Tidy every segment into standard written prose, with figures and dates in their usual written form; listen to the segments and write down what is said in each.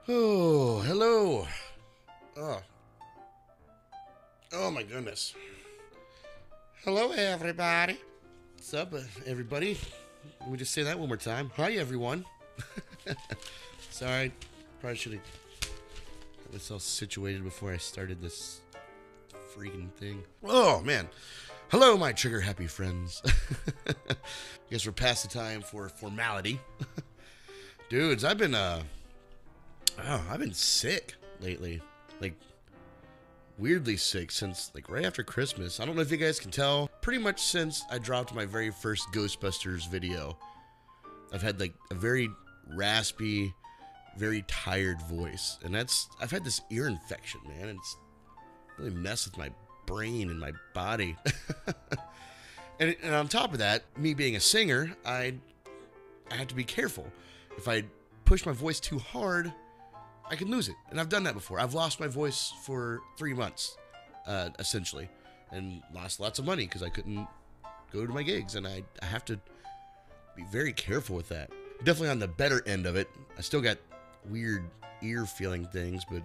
Oh, hello. Oh, oh my goodness. Hello, everybody. What's up, everybody? Let me just say that one more time. Hi, everyone. Sorry, probably should have got myself situated before I started this freaking thing. Oh, man. Hello, my trigger happy friends. Guess we're past the time for formality. Dudes, I've been sick lately. Like, weirdly sick since, like, right after Christmas. I don't know if you guys can tell. Pretty much since I dropped my very first Ghostbusters video, I've had, like, a very raspy, very tired voice. And I've had this ear infection, man. And it's really messed with my brain and my body. and on top of that, me being a singer, I have to be careful. If I push my voice too hard, I can lose it. And I've done that before. I've lost my voice for 3 months, essentially. And lost lots of money because I couldn't go to my gigs. And I have to be very careful with that. Definitely on the better end of it. I still got weird ear feeling things, but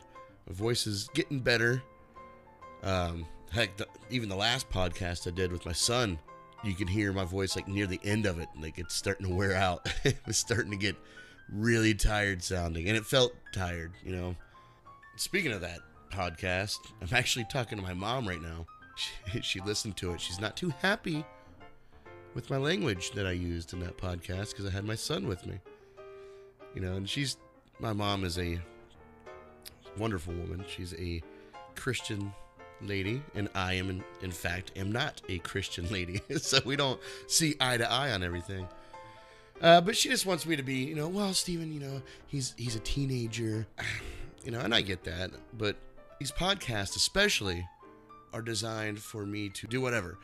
my voice is getting better. Heck, even the last podcast I did with my son, you can hear my voice like near the end of it. Like it's starting to wear out. It was starting to get really tired sounding, and it felt tired, you know. Speaking of that podcast, I'm actually talking to my mom right now. She listened to it. She's not too happy with my language that I used in that podcast because I had my son with me, you know. And my mom is a wonderful woman. She's a Christian lady, and I am in fact am not a Christian lady. So we don't see eye to eye on everything. But she just wants me to be, you know, well, Steven, you know, he's a teenager, you know, and I get that. But these podcasts especially are designed for me to do whatever.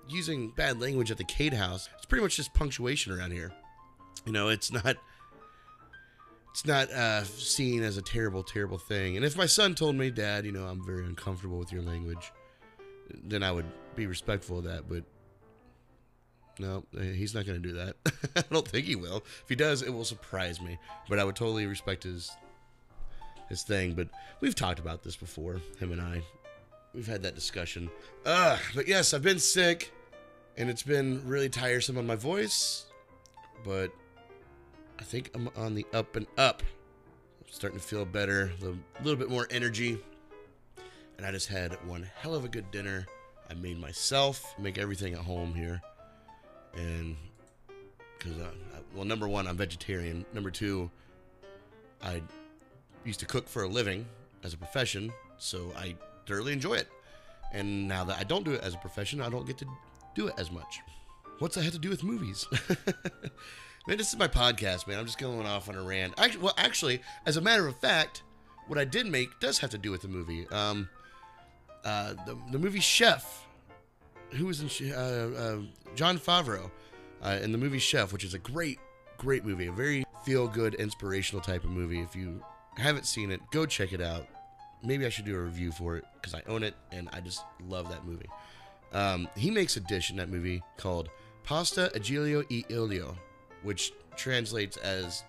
Using bad language at the Cade house, it's pretty much just punctuation around here. You know, it's not seen as a terrible, terrible thing. And if my son told me, Dad, you know, I'm very uncomfortable with your language, then I would be respectful of that. But no, he's not going to do that. I don't think he will. If he does, it will surprise me. But I would totally respect his thing. But we've talked about this before, him and I. We've had that discussion. But yes, I've been sick, and it's been really tiresome on my voice. But I think I'm on the up and up. I'm starting to feel better, a little bit more energy. And I just had one hell of a good dinner. I made myself, make everything at home here. And because, well, number one, I'm vegetarian. Number two, I used to cook for a living as a profession, so I thoroughly enjoy it. And now that I don't do it as a profession, I don't get to do it as much. What's that have to do with movies? Man, this is my podcast, man. I'm just going off on a rant. Actually, as a matter of fact, what I did make does have to do with the movie. The movie Chef. Who was in Jon Favreau in the movie Chef, which is a great movie, a very feel-good, inspirational type of movie. If you haven't seen it, go check it out. Maybe I should do a review for it because I own it and I just love that movie. He makes a dish in that movie called pasta aglio e olio, which translates as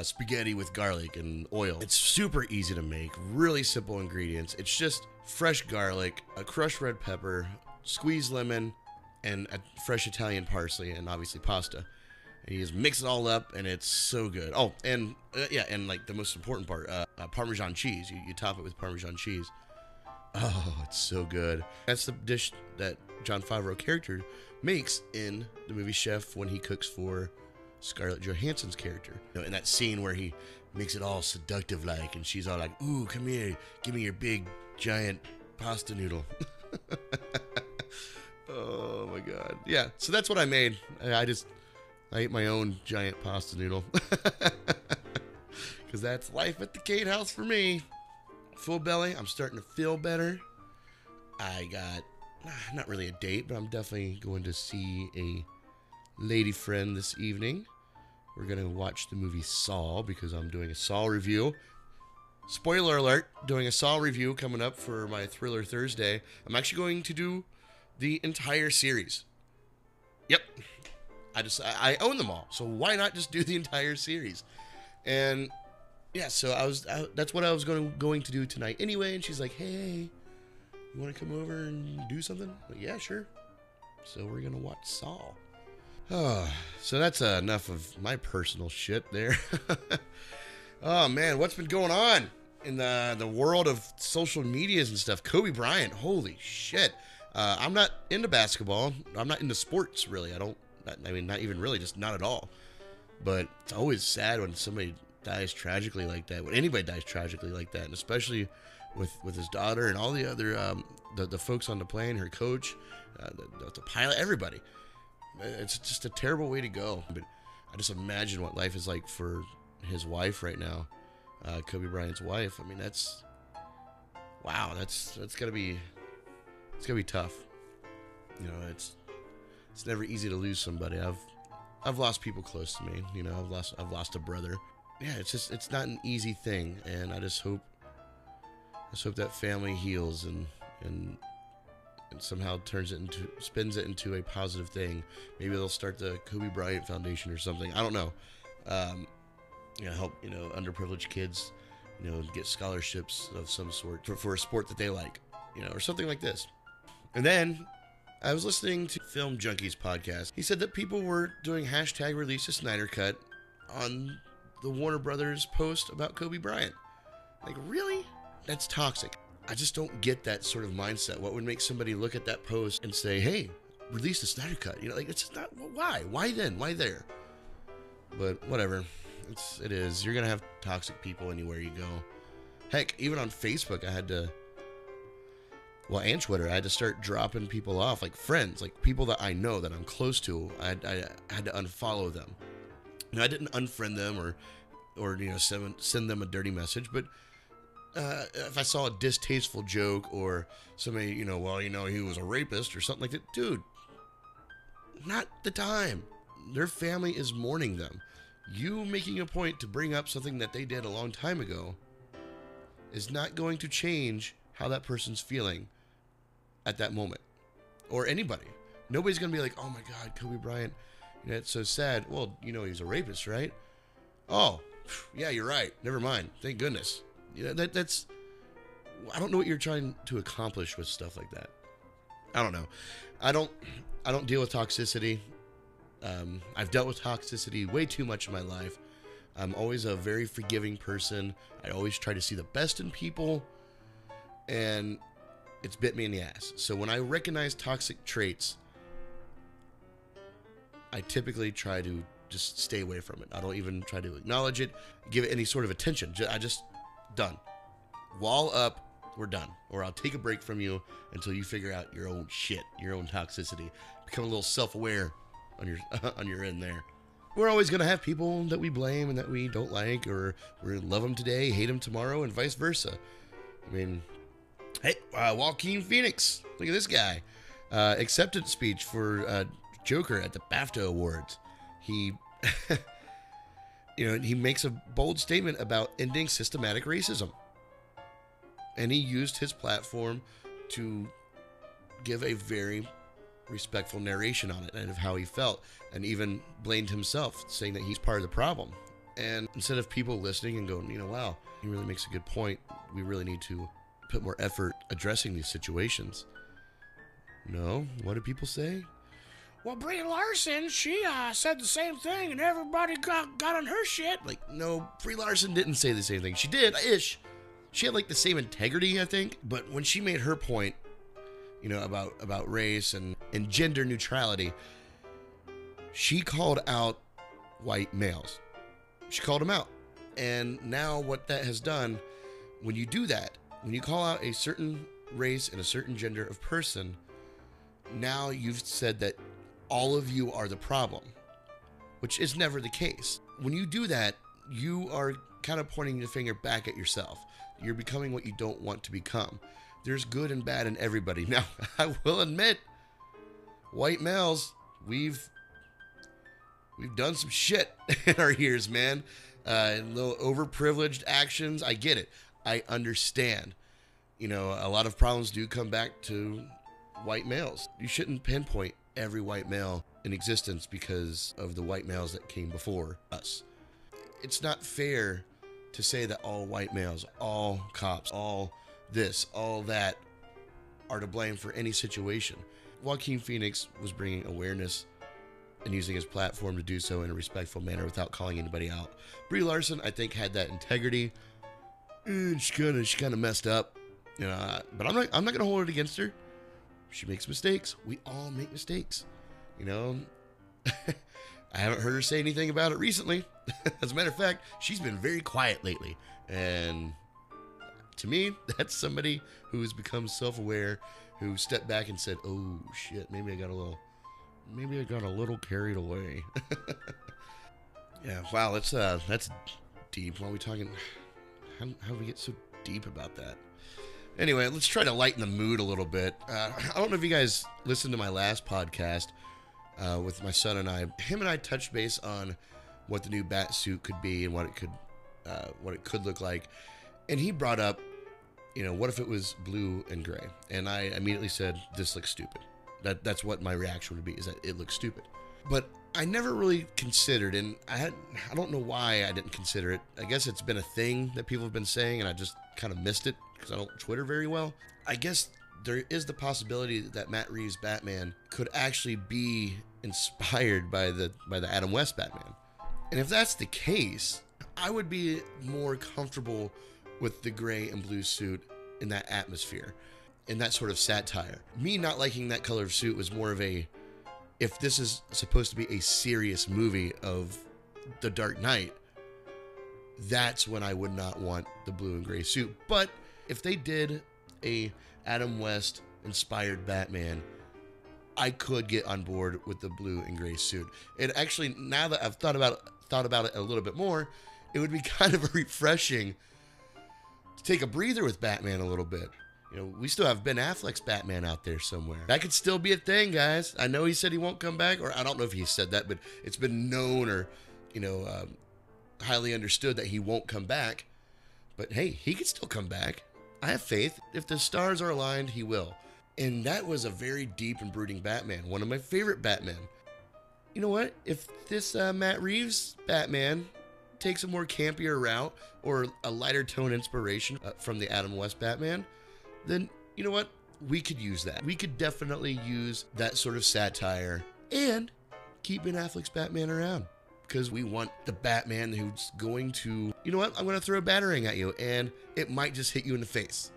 spaghetti with garlic and oil. It's super easy to make, really simple ingredients. It's just fresh garlic, a crushed red pepper, squeezed lemon, and a fresh Italian parsley, and obviously pasta. And you just mix it all up, and it's so good. Oh, and and like the most important part, Parmesan cheese. You top it with Parmesan cheese. Oh, it's so good. That's the dish that Jon Favreau character makes in the movie Chef when he cooks for Scarlett Johansson's character. You know, in that scene where he makes it all seductive like, and she's all like, "Ooh, come here, give me your big, giant pasta noodle." Oh my god. Yeah, so that's what I made. I ate my own giant pasta noodle. Because that's life at the Cade house for me. Full belly. I'm starting to feel better. I got, not really a date, but I'm definitely going to see a lady friend this evening. We're going to watch the movie Saw because I'm doing a Saw review. Spoiler alert, doing a Saw review coming up for my Thriller Thursday. I'm actually going to do the entire series. Yep. I own them all, so why not just do the entire series? And yeah, so that's what I was going to do tonight anyway. And she's like, hey, you want to come over and do something? I'm like, yeah, sure. So we're going to watch Saw. Oh, so that's enough of my personal shit there. Oh, man, what's been going on in the world of social medias and stuff? Kobe Bryant, holy shit. I'm not into basketball. I'm not into sports, really. Not even really, just not at all. But it's always sad when somebody dies tragically like that, when anybody dies tragically like that, and especially with his daughter and all the other the folks on the plane, her coach, the pilot, everybody. It's just a terrible way to go. But I just imagine what life is like for his wife right now, Kobe Bryant's wife. I mean, that's gotta be tough. You know, it's never easy to lose somebody. I've lost people close to me. You know, I've lost a brother. Yeah, it's not an easy thing, and I just hope that family heals and somehow spins it into a positive thing. Maybe they'll start the Kobe Bryant Foundation or something. I don't know. Help underprivileged kids, get scholarships of some sort for a sport that they like, or something like this. And then I was listening to Film Junkies podcast. He said that people were doing hashtag release a Snyder cut on the Warner Brothers post about Kobe Bryant. Like, really? That's toxic. I just don't get that sort of mindset. What would make somebody look at that post and say, hey, release the Snyder cut? It's just not, why? Why then? Why there? But whatever. It is. You're going to have toxic people anywhere you go. Heck, even on Facebook, and Twitter, I had to start dropping people off, like friends, like people that I know that I'm close to. I had to unfollow them. I didn't unfriend them or send them a dirty message, but if I saw a distasteful joke or somebody, he was a rapist or something like that, dude, not the time. Their family is mourning them. You making a point to bring up something that they did a long time ago is not going to change how that person's feeling at that moment, or anybody. Nobody's gonna be like, oh my God, Kobe Bryant, it's so sad. Well, he's a rapist, right? Oh, yeah, you're right. Never mind. Thank goodness. That's. I don't know what you're trying to accomplish with stuff like that. I don't know. I don't deal with toxicity. I've dealt with toxicity way too much in my life. I'm always a very forgiving person. I always try to see the best in people, and it's bit me in the ass. So when I recognize toxic traits, I typically try to just stay away from it. I don't even try to acknowledge it, give it any sort of attention. I just, done. Wall up, we're done. Or I'll take a break from you until you figure out your own shit, your own toxicity. Become a little self-aware on your end there. We're always going to have people that we blame and that we don't like, or we love them today, hate them tomorrow, and vice versa. I mean, hey, Joaquin Phoenix, look at this guy. Acceptance speech for Joker at the B.A.F.T.A Awards. He, he makes a bold statement about ending systematic racism. And he used his platform to give a very respectful narration on it and of how he felt, and even blamed himself, saying that he's part of the problem. And instead of people listening and going, wow, he really makes a good point, we really need to put more effort addressing these situations. No, what do people say? Well, Brie Larson, she said the same thing, and everybody got on her shit. Like, no, Brie Larson didn't say the same thing. She did, ish. She had, the same integrity, I think. But when she made her point, about race and gender neutrality, she called out white males. She called them out. And now what that has done, when you do that, when you call out a certain race and a certain gender of person, now you've said that all of you are the problem, which is never the case. When you do that, you are kind of pointing the finger back at yourself. You're becoming what you don't want to become. There's good and bad in everybody. Now, I will admit, white males, we've done some shit in our years, man. Little overprivileged actions. I get it. I understand. A lot of problems do come back to white males. You shouldn't pinpoint every white male in existence because of the white males that came before us. It's not fair to say that all white males, all cops, all this, all that are to blame for any situation. Joaquin Phoenix was bringing awareness and using his platform to do so in a respectful manner without calling anybody out. Brie Larson, I think, had that integrity. And she kind of messed up, but I'm not gonna hold it against her. She makes mistakes. We all make mistakes, I haven't heard her say anything about it recently. As a matter of fact, she's been very quiet lately. And to me, that's somebody who's become self-aware, who stepped back and said, "Oh shit, maybe I got a little carried away." Yeah, wow, that's deep. Why are we talking? How do we get so deep about that? Anyway, let's try to lighten the mood a little bit. I don't know if you guys listened to my last podcast with my son and I. Him and I touched base on what the new bat suit could be and what it could look like. And he brought up, what if it was blue and gray? And I immediately said, this looks stupid. That's what my reaction would be, is that it looks stupid. But I never really considered, and I don't know why I didn't consider it. I guess it's been a thing that people have been saying, and I just kind of missed it because I don't Twitter very well. I guess there is the possibility that Matt Reeves' Batman could actually be inspired by the Adam West Batman. And if that's the case, I would be more comfortable with the gray and blue suit in that atmosphere, in that sort of satire. Me not liking that color of suit was more of a, if this is supposed to be a serious movie of The Dark Knight, that's when I would not want the blue and gray suit. But if they did a Adam West inspired Batman, I could get on board with the blue and gray suit. And actually, now that I've thought about it a little bit more, it would be kind of refreshing to take a breather with Batman a little bit. We still have Ben Affleck's Batman out there somewhere. That could still be a thing, guys. I know he said he won't come back, or I don't know if he said that, but it's been known or, highly understood that he won't come back. But hey, he could still come back. I have faith. If the stars are aligned, he will. And that was a very deep and brooding Batman. One of my favorite Batman. You know what? If this Matt Reeves Batman takes a more campier route or a lighter tone inspiration from the Adam West Batman, then you know what? We could use that. We could definitely use that sort of satire and keep Ben Affleck's Batman around, because we want the Batman who's going to, you know what? I'm going to throw a batarang at you and it might just hit you in the face.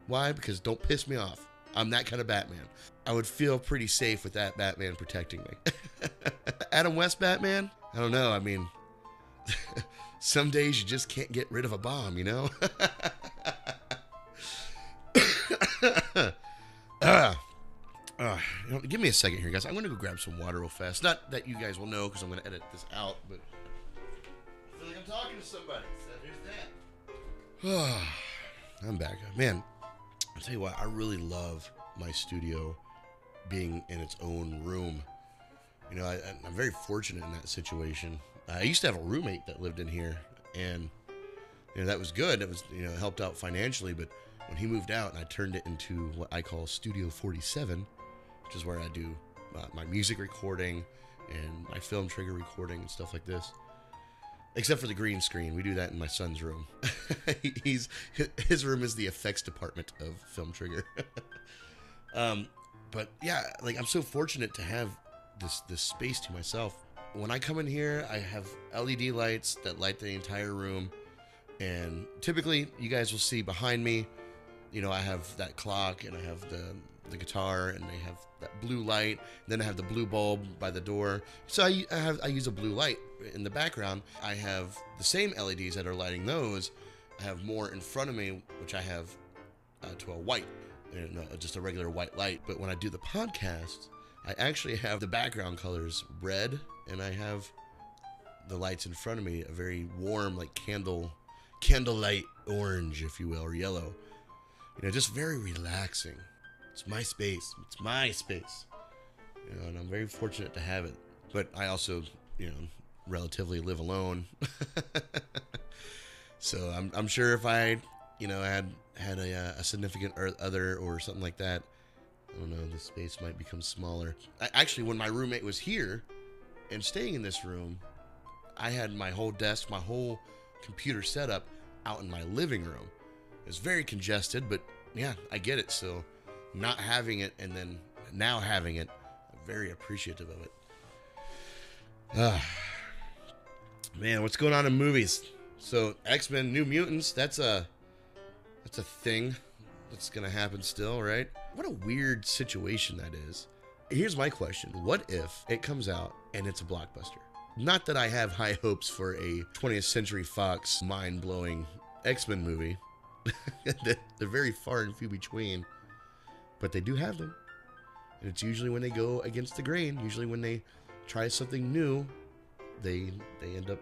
Why? Because don't piss me off. I'm that kind of Batman. I would feel pretty safe with that Batman protecting me. Adam West Batman? I don't know. I mean, some days you just can't get rid of a bomb, Give me a second here, guys. I'm going to go grab some water real fast. Not that you guys will know because I'm going to edit this out, but I feel like I'm talking to somebody. So there's that. I'm back. Man, I'll tell you what, I really love my studio being in its own room. I'm very fortunate in that situation. I used to have a roommate that lived in here, and that was good. It was, it helped out financially, but when he moved out and I turned it into what I call Studio 47, which is where I do my music recording and my film trigger recording and stuff like this. Except for the green screen. We do that in my son's room. His room is the effects department of Film Trigger. But yeah, I'm so fortunate to have this space to myself. When I come in here, I have LED lights that light the entire room. And typically, you guys will see behind me, I have that clock and I have the guitar and I have that blue light. Then I have the blue bulb by the door. So I use a blue light in the background. I have the same LEDs that are lighting those. I have more in front of me, which I have to a white, just a regular white light. But when I do the podcast, I actually have the background colors red, and I have the lights in front of me a very warm, like candlelight orange, if you will, or yellow. Just very relaxing. It's my space. It's my space. And I'm very fortunate to have it. But I also, relatively live alone. So I'm sure if I, had a significant other or something like that, I don't know, the space might become smaller. Actually, when my roommate was here and staying in this room, I had my whole desk, my whole computer setup out in my living room. It's very congested, but yeah, I get it. So not having it and then now having it, I'm very appreciative of it. Man, what's going on in movies? So X-Men New Mutants, that's a thing that's gonna happen still, right? What a weird situation that is. Here's my question. What if it comes out and it's a blockbuster? Not that I have high hopes for a 20th Century Fox mind-blowing X-Men movie. They're very far and few between, but they do have them. And it's usually when they go against the grain, usually when they try something new, they end up,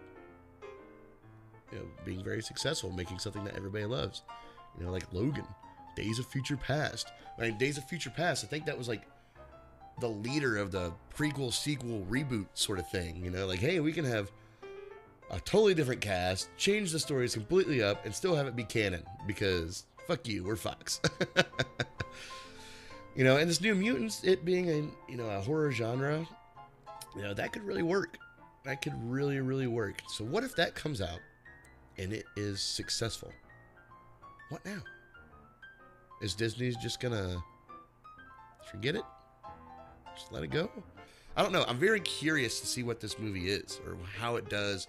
you know, being very successful, making something that everybody loves. You know, like Logan, Days of Future Past. When Days of Future Past, I think that was like the leader of the prequel, sequel, reboot sort of thing. You know, like, hey, we can have a totally different cast, change the stories completely up, and still have it be canon, because fuck you, we're Fox. You know, and this New Mutants, it being a horror genre, you know, that could really work. That could really, really work. So what if that comes out and it is successful? What now? Is Disney just gonna forget it? Just let it go? I don't know. I'm very curious to see what this movie is, or how it does,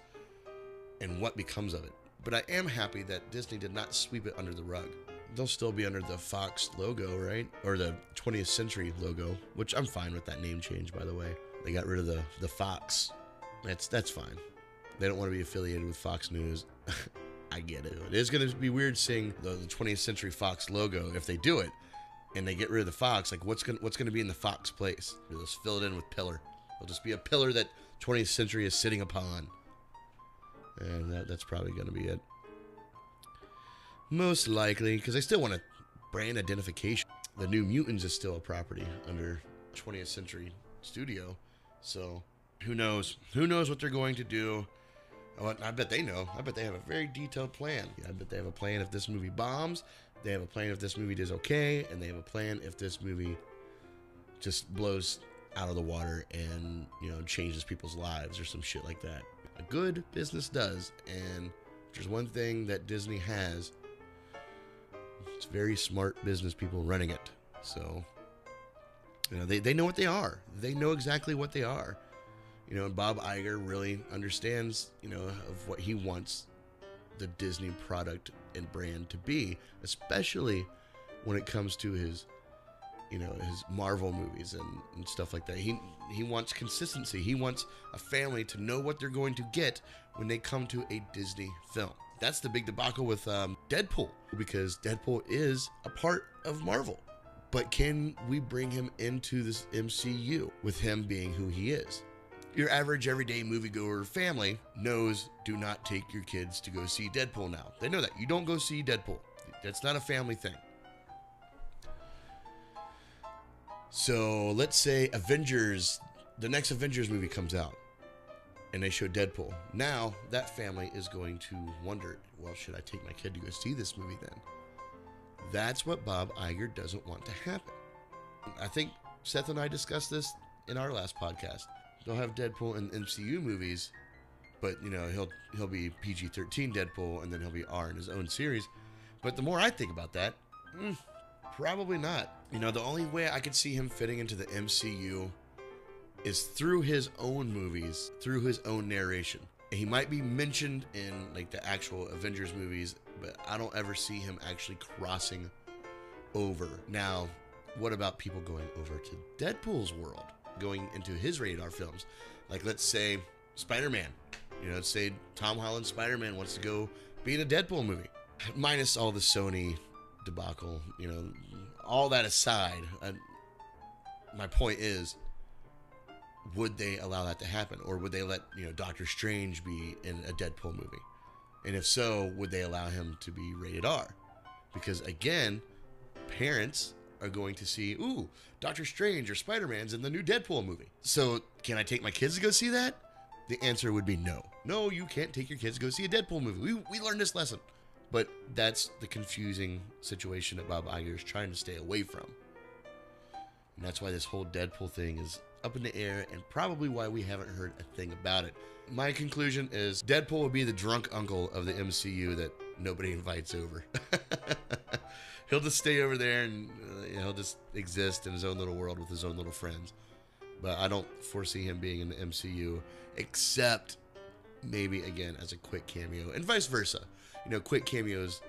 and what becomes of it. But I am happy that Disney did not sweep it under the rug. They'll still be under the Fox logo, right? Or the 20th Century logo, which I'm fine with that name change, by the way. They got rid of the Fox. That's fine. They don't want to be affiliated with Fox News. I get it. It is going to be weird seeing the 20th Century Fox logo if they do it, and they get rid of the Fox. Like, what's going to be in the Fox place? They'll just fill it in with pillar. It'll just be a pillar that 20th Century is sitting upon. And that's probably going to be it. Most likely, because I still want a brand identification. The New Mutants is still a property under 20th Century Studio. So, who knows? Who knows what they're going to do? Oh, I bet they know. I bet they have a very detailed plan. I bet they have a plan if this movie bombs. They have a plan if this movie does okay. And they have a plan if this movie just blows out of the water and, you know, changes people's lives or some shit like that. A good business does. And if there's one thing that Disney has, it's very smart business people running it. So, you know, they know what they are. They know exactly what they are. You know, and Bob Iger really understands, you know, of what he wants the Disney product and brand to be, especially when it comes to his, you know, his Marvel movies and stuff like that. He wants consistency. He wants a family to know what they're going to get when they come to a Disney film. That's the big debacle with Deadpool, because Deadpool is a part of Marvel. But can we bring him into this MCU with him being who he is? Your average everyday moviegoer family knows do not take your kids to go see Deadpool now. They know that. You don't go see Deadpool. That's not a family thing. So let's say Avengers, the next Avengers movie comes out and they show Deadpool. Now that family is going to wonder, well, should I take my kid to go see this movie then? That's what Bob Iger doesn't want to happen. I think Seth and I discussed this in our last podcast. They'll have Deadpool in MCU movies, but, you know, he'll be PG-13 Deadpool, and then he'll be R in his own series. But the more I think about that, probably not. You know, the only way I could see him fitting into the MCU is through his own movies, through his own narration. He might be mentioned in, like, the actual Avengers movies, but I don't ever see him actually crossing over. Now, what about people going over to Deadpool's world? Going into his radar films, like, let's say Spider-Man, you know, let's say Tom Holland's Spider-Man wants to go be in a Deadpool movie, minus all the Sony debacle, you know, all that aside. My point is, would they allow that to happen, or would they let, you know, Doctor Strange be in a Deadpool movie? And if so, would they allow him to be rated R? Because again, parents are going to see, ooh, Doctor Strange or Spider-Man's in the new Deadpool movie. So can I take my kids to go see that? The answer would be no. No, you can't take your kids to go see a Deadpool movie. We learned this lesson. But that's the confusing situation that Bob Iger is trying to stay away from. And that's why this whole Deadpool thing is up in the air, and probably why we haven't heard a thing about it. My conclusion is Deadpool will be the drunk uncle of the MCU that nobody invites over. He'll just stay over there and he'll just exist in his own little world with his own little friends. But I don't foresee him being in the MCU, except maybe, again, as a quick cameo, and vice versa. Quick cameos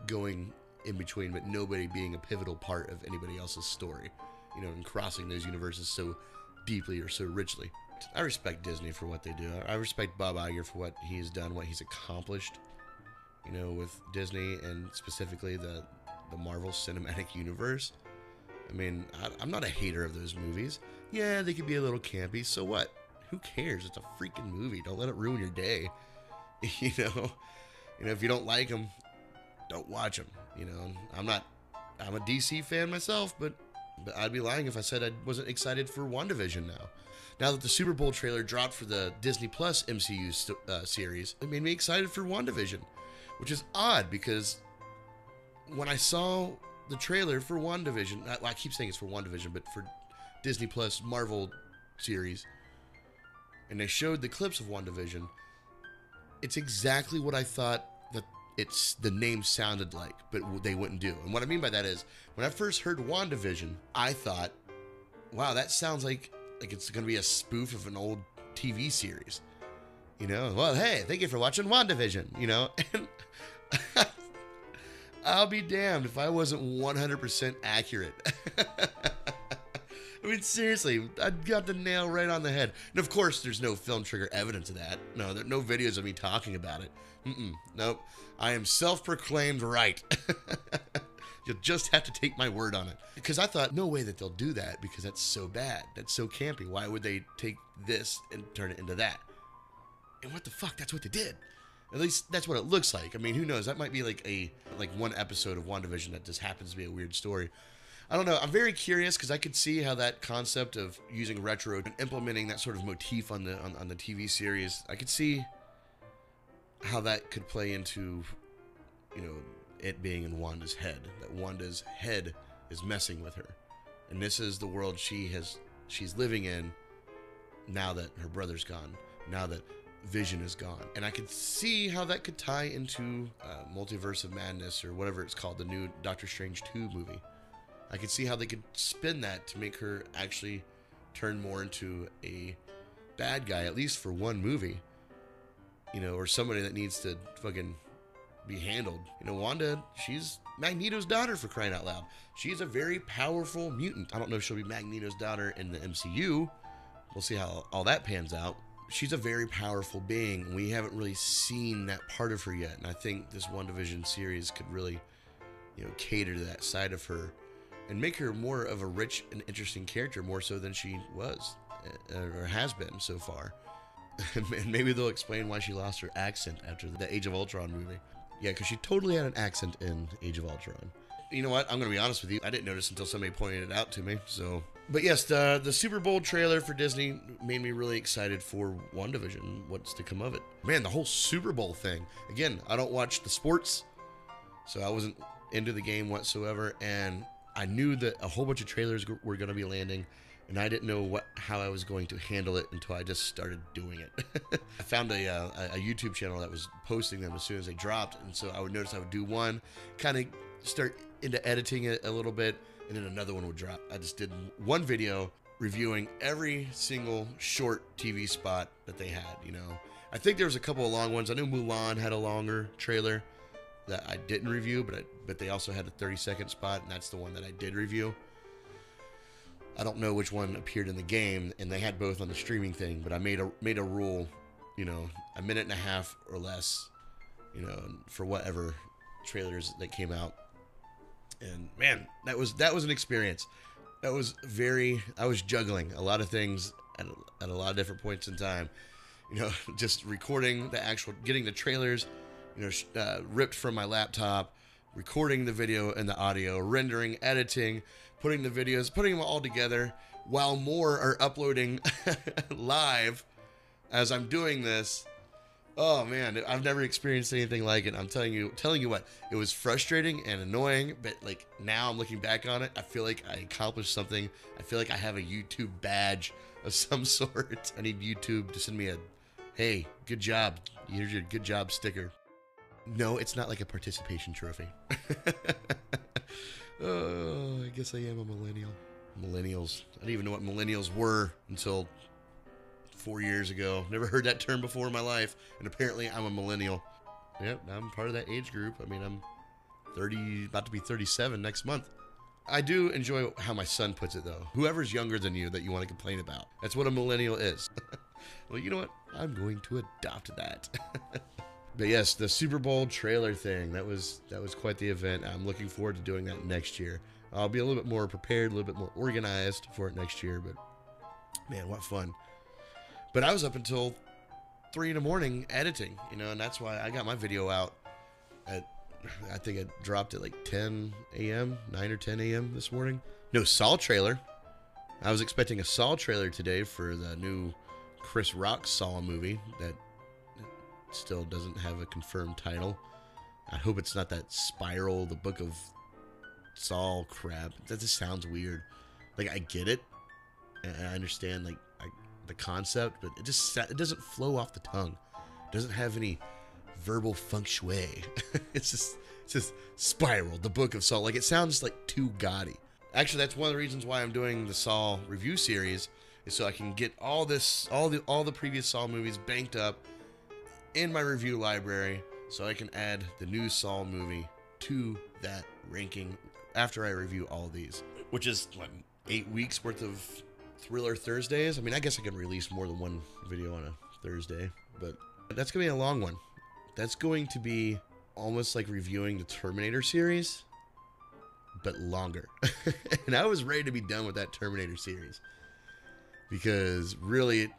going in between, but nobody being a pivotal part of anybody else's story, and crossing those universes so deeply or so richly. I respect Disney for what they do. I respect Bob Iger for what he's done, what he's accomplished, with Disney and specifically the Marvel Cinematic Universe. I mean, I'm not a hater of those movies. Yeah, they could be a little campy. So what? Who cares? It's a freaking movie. Don't let it ruin your day. If you don't like them, don't watch them. I'm a DC fan myself, but I'd be lying if I said I wasn't excited for WandaVision now. Now that the Super Bowl trailer dropped for the Disney Plus MCU series, it made me excited for WandaVision, which is odd because when I saw the trailer for WandaVision, I keep saying it's for WandaVision, but for Disney Plus Marvel series, and they showed the clips of WandaVision, it's exactly what I thought that the name sounded like, but they wouldn't do. And what I mean by that is, when I first heard WandaVision, I thought, wow, that sounds like it's going to be a spoof of an old TV series. Well, hey, thank you for watching WandaVision, and I'll be damned if I wasn't 100% accurate. I mean, seriously, I got the nail right on the head. And of course, there's no film trigger evidence of that. No, there are no videos of me talking about it. Nope. I am self-proclaimed right. You'll just have to take my word on it. Because I thought, no way that they'll do that because that's so bad. That's so campy. Why would they take this and turn it into that? And what the fuck? That's what they did. At least that's what it looks like. I mean, who knows? That might be like one episode of WandaVision that just happens to be a weird story. I don't know. I'm very curious because I could see how that concept of using retro and implementing that sort of motif on the TV series, I could see how that could play into, it being in Wanda's head. That Wanda's head is messing with her, and this is the world she's living in now that her brother's gone. Now that Vision is gone. And I could see how that could tie into Multiverse of Madness or whatever it's called, the new Doctor Strange 2 movie. I could see how they could spin that to make her actually turn more into a bad guy, at least for one movie. Or somebody that needs to fucking be handled. Wanda, she's Magneto's daughter, for crying out loud. She's a very powerful mutant. I don't know if she'll be Magneto's daughter in the MCU. We'll see how all that pans out. She's a very powerful being. We haven't really seen that part of her yet. And I think this WandaVision series could really, cater to that side of her and make her more of a rich and interesting character, more so than she was or has been so far. And maybe they'll explain why she lost her accent after the Age of Ultron movie. Yeah, because she totally had an accent in Age of Ultron. You know what? I'm going to be honest with you. I didn't notice until somebody pointed it out to me. But yes, the Super Bowl trailer for Disney made me really excited for WandaVision. What's to come of it? Man, the whole Super Bowl thing. Again, I don't watch the sports, so I wasn't into the game whatsoever. And I knew that a whole bunch of trailers were going to be landing, and I didn't know how I was going to handle it until I just started doing it. I found a YouTube channel that was posting them as soon as they dropped, and so I would notice I would do one, kind of start into editing it a little bit, and then another one would drop. I just did one video reviewing every single short TV spot that they had, I think there was a couple of long ones. I know Mulan had a longer trailer that I didn't review, but they also had a 30-second spot, and that's the one that I did review. I don't know which one appeared in the game, and they had both on the streaming thing, but I made a rule, a minute and a half or less, for whatever trailers that came out. And man, that was an experience. I was juggling a lot of things at a lot of different points in time. Just recording getting the trailers, ripped from my laptop, recording the video and the audio, rendering, editing, putting the videos, putting them all together, while more are uploading live as I'm doing this. Oh man, I've never experienced anything like it. I'm telling you what, it was frustrating and annoying, but like now I'm looking back on it, I feel like I accomplished something. I feel like I have a YouTube badge of some sort. I need YouTube to send me a, hey, good job. Here's your good job sticker. No, it's not like a participation trophy. Oh, I guess I am a millennial. Millennials. I didn't even know what millennials were until 4 years ago. Never heard that term before in my life, and apparently I'm a millennial. Yep, I'm part of that age group. I mean, I'm 30, about to be 37 next month. I do enjoy how my son puts it, though. Whoever's younger than you that you want to complain about. That's what a millennial is. Well, you know what? I'm going to adopt that. But yes, the Super Bowl trailer thing, that was quite the event. I'm looking forward to doing that next year. I'll be a little bit more prepared, a little bit more organized for it next year, but man, what fun. But I was up until 3 in the morning editing, you know, and that's why I got my video out at, I think it dropped at like 10 a.m., 9 or 10 a.m. this morning. No Saw trailer. I was expecting a Saw trailer today for the new Chris Rock Saw movie that still doesn't have a confirmed title. I hope it's not that Spiral, the Book of Saul crap. That just sounds weird. Like, I get it, and I understand like the concept, but it doesn't flow off the tongue. It doesn't have any verbal feng shui. It's just Spiral, the Book of Saul. Like, it sounds like too gaudy. Actually, that's one of the reasons why I'm doing the Saw review series, is so I can get all the previous Saw movies banked up in my review library, so I can add the new Saw movie to that ranking after I review all these, which is what, 8 weeks worth of Thriller Thursdays. I mean, I guess I can release more than one video on a Thursday, but that's gonna be a long one. That's going to be almost like reviewing the Terminator series, but longer. And I was ready to be done with that Terminator series, because really,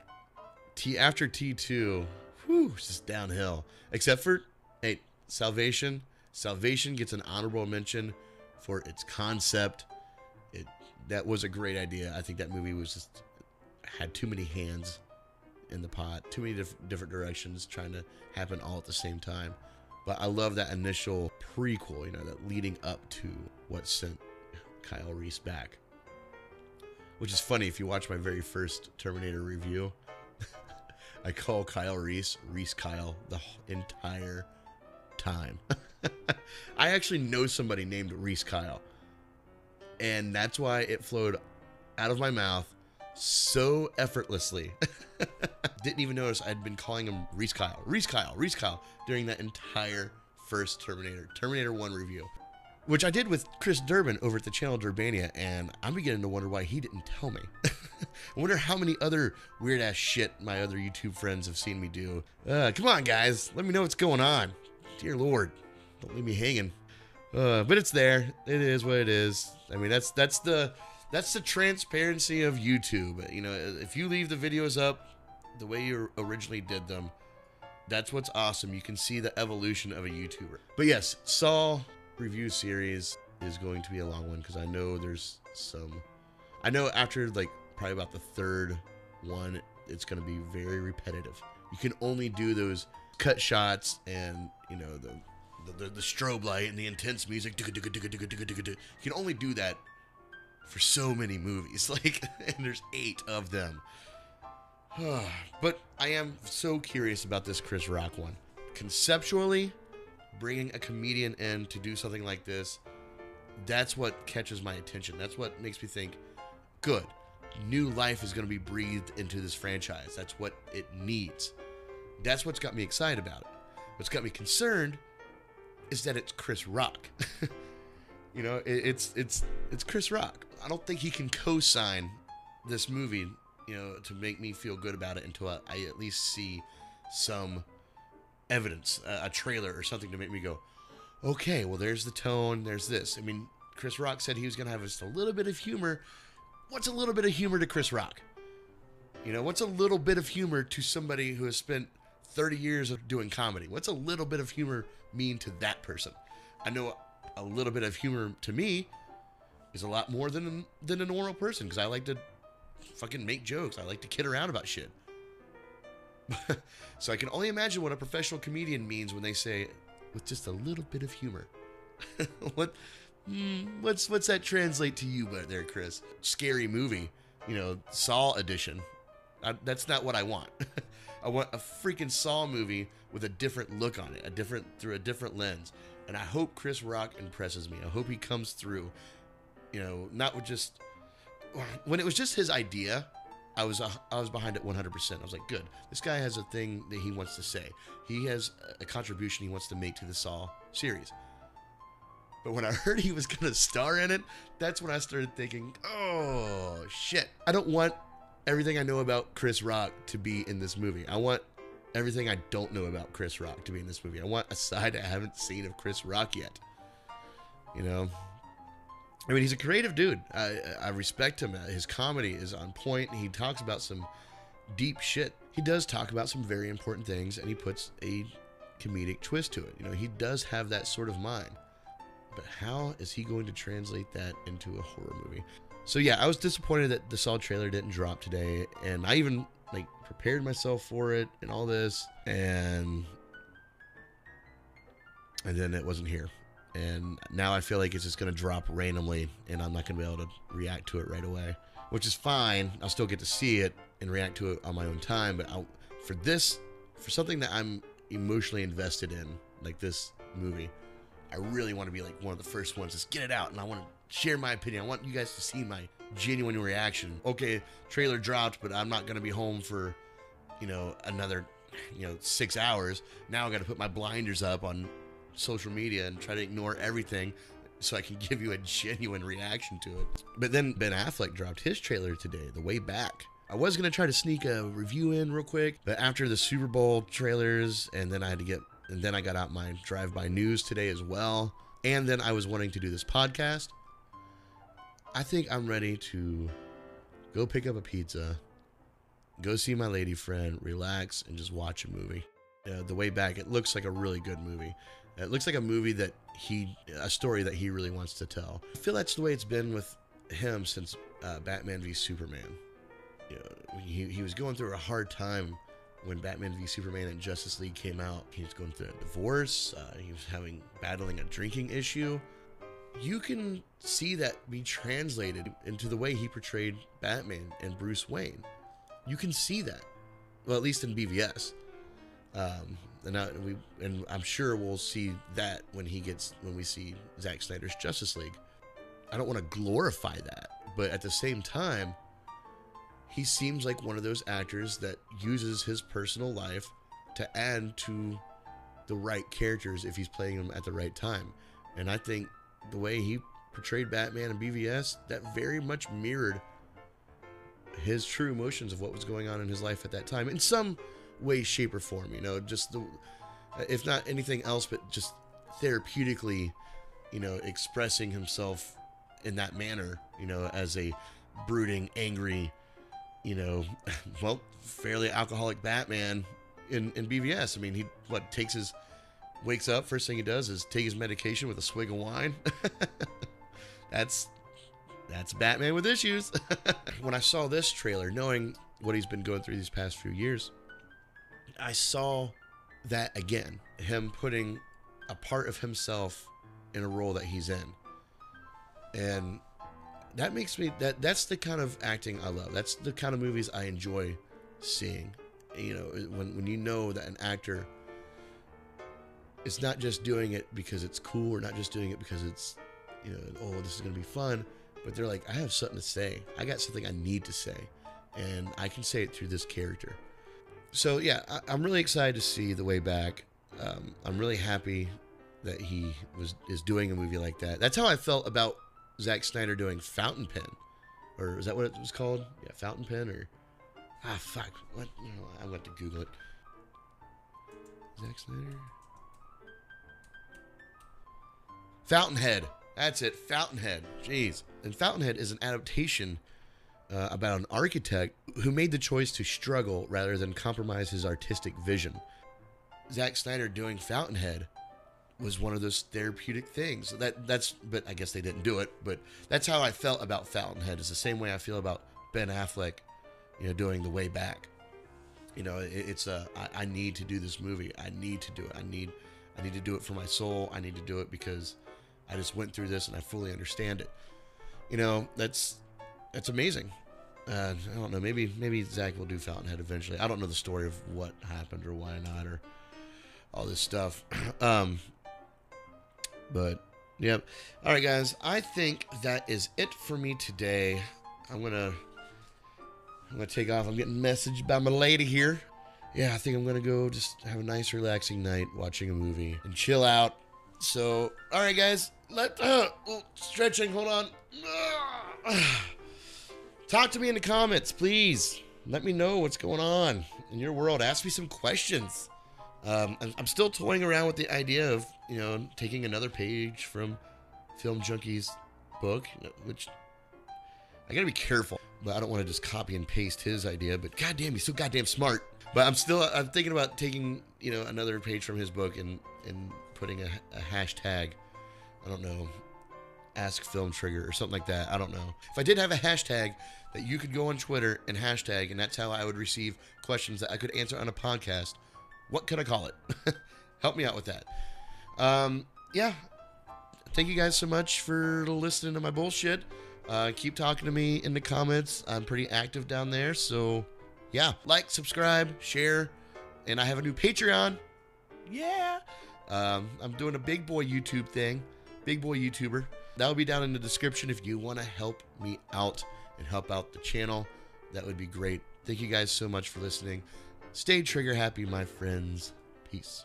after T2, whew, it's just downhill. Except for, hey, Salvation. Salvation gets an honorable mention for its concept. That was a great idea. I think that movie had too many hands in the pot, too many different directions trying to happen all at the same time. But I love that initial prequel, you know, that leading up to what sent Kyle Reese back. Which is funny, if you watch my very first Terminator review, I call Kyle Reese Kyle the entire time. I actually know somebody named Reese Kyle, and that's why it flowed out of my mouth so effortlessly. Didn't even notice I'd been calling him Reese Kyle during that entire first Terminator 1 review, which I did with Chris Durbin over at the channel Durbania, and I'm beginning to wonder why he didn't tell me. I wonder how many other weird-ass shit my other YouTube friends have seen me do. Come on, guys. Let me know what's going on. Dear Lord. Don't leave me hanging. But it's there. It is what it is. I mean, that's the transparency of YouTube. You know, if you leave the videos up the way you originally did them, that's what's awesome. You can see the evolution of a YouTuber. But yes, Saw review series is going to be a long one, because I know there's some... I know after, like, probably about the third one, it's going to be very repetitive. You can only do those cut shots and, you know, the strobe light and the intense music. You can only do that for so many movies. Like, and there's 8 of them. But I am so curious about this Chris Rock one. Conceptually, bringing a comedian in to do something like this, that's what catches my attention. That's what makes me think, good, new life is going to be breathed into this franchise. That's what it needs. That's what's got me excited about it. What's got me concerned is that it's Chris Rock. You know, it's Chris Rock. I don't think he can co-sign this movie, you know, to make me feel good about it until I at least see some evidence, a trailer or something to make me go, okay, well, there's the tone, there's this. I mean, Chris Rock said he was going to have just a little bit of humor. What's a little bit of humor to Chris Rock? You know, what's a little bit of humor to somebody who has spent 30 years of doing comedy? What's a little bit of humor mean to that person? I know a little bit of humor to me is a lot more than a normal person, because I like to fucking make jokes. I like to kid around about shit. So I can only imagine what a professional comedian means when they say, with just a little bit of humor. What's that translate to you there, Chris? Scary movie, you know, Saw edition. That's not what I want. I want a freaking Saw movie with a different look on it, through a different lens. And I hope Chris Rock impresses me. I hope he comes through. You know, not with just when it was just his idea. I was behind it 100%. I was like, good. This guy has a thing that he wants to say. He has a contribution he wants to make to the Saw series. But when I heard he was going to star in it, that's when I started thinking, oh, shit. I don't want everything I know about Chris Rock to be in this movie. I want everything I don't know about Chris Rock to be in this movie. I want a side I haven't seen of Chris Rock yet. You know? I mean, he's a creative dude. I respect him. His comedy is on point. He talks about some deep shit. He does talk about some very important things, and he puts a comedic twist to it. You know, he does have that sort of mind. But how is he going to translate that into a horror movie? So yeah, I was disappointed that the Saw trailer didn't drop today, and I even like prepared myself for it and all this, and then it wasn't here. And now I feel like it's just going to drop randomly, and I'm not going to be able to react to it right away, which is fine. I'll still get to see it and react to it on my own time. But for something that I'm emotionally invested in, like this movie, I really want to be like one of the first ones. Just get it out, and I want to share my opinion. I want you guys to see my genuine reaction. Okay, trailer dropped, but I'm not going to be home for, another, 6 hours. Now I got to put my blinders up on social media and try to ignore everything so I can give you a genuine reaction to it. But then Ben Affleck dropped his trailer today, The Way Back. I was going to try to sneak a review in real quick, but after the Super Bowl trailers, and then I got out my drive-by news today as well, and then I was wanting to do this podcast, I think I'm ready to go pick up a pizza, go see my lady friend, relax, and just watch a movie. The Way Back, it looks like a really good movie. It looks like a movie a story that he really wants to tell. I feel that's the way it's been with him since Batman v Superman. He was going through a hard time when Batman v Superman and Justice League came out. He was going through a divorce. He was battling a drinking issue. You can see that be translated into the way he portrayed Batman and Bruce Wayne. You can see that. Well, at least in BVS. And I'm sure we'll see that when we see Zack Snyder's Justice League. I don't want to glorify that, but at the same time, he seems like one of those actors that uses his personal life to add to the right characters if he's playing them at the right time. And I think the way he portrayed Batman in BVS, that very much mirrored his true emotions of what was going on in his life at that time in some way, shape, or form. Just if not anything else, but just therapeutically, expressing himself in that manner, as a brooding, angry, fairly alcoholic Batman in BVS. I mean, he wakes up, first thing he does is take his medication with a swig of wine. That's Batman with issues. When I saw this trailer, knowing what he's been going through these past few years, I saw that again, him putting a part of himself in a role that he's in. And that makes me, that's the kind of acting I love. That's the kind of movies I enjoy seeing. When you know that an actor is not just doing it because it's cool, or not just doing it because it's, this is going to be fun, but they're like, I have something to say. I got something I need to say, and I can say it through this character. So yeah, I'm really excited to see The Way Back. I'm really happy that he is doing a movie like that. That's how I felt about Zack Snyder doing Fountain Pen, or is that what it was called? Yeah, Fountain Pen, or fuck, what? I went to Google it. Zack Snyder, Fountainhead. That's it, Fountainhead. Jeez, and Fountainhead is an adaptation about an architect who made the choice to struggle rather than compromise his artistic vision. Zack Snyder doing Fountainhead was one of those therapeutic things. But I guess they didn't do it. But that's how I felt about Fountainhead. It's the same way I feel about Ben Affleck, doing The Way Back. I need to do this movie. I need to do it. I need to do it for my soul. I need to do it because I just went through this and I fully understand it. That's amazing. I don't know. Maybe Zach will do Fountainhead eventually. I don't know the story of what happened or why not or all this stuff. But yep. All right, guys. I think that is it for me today. I'm gonna take off. I'm getting messaged by my lady here. Yeah, I think I'm gonna go just have a nice, relaxing night watching a movie and chill out. So, all right, guys. Stretching. Hold on. Talk to me in the comments, please. Let me know what's going on in your world. Ask me some questions. I'm still toying around with the idea of, taking another page from Film Junkie's book, which I gotta be careful. But I don't want to just copy and paste his idea. But goddamn, he's so goddamn smart. But I'm thinking about taking, another page from his book and putting a hashtag. I don't know. Ask Film Trigger or something like that. I don't know. If I did have a hashtag that you could go on Twitter and hashtag, and that's how I would receive questions that I could answer on a podcast, what could I call it? Help me out with that. Yeah. Thank you guys so much for listening to my bullshit. Keep talking to me in the comments. I'm pretty active down there. So, yeah. Like, subscribe, share. And I have a new Patreon. Yeah. I'm doing a big boy YouTube thing. Big boy YouTuber. That'll be down in the description if you want to help me out and help out the channel. That would be great. Thank you guys so much for listening. Stay trigger happy, my friends. Peace.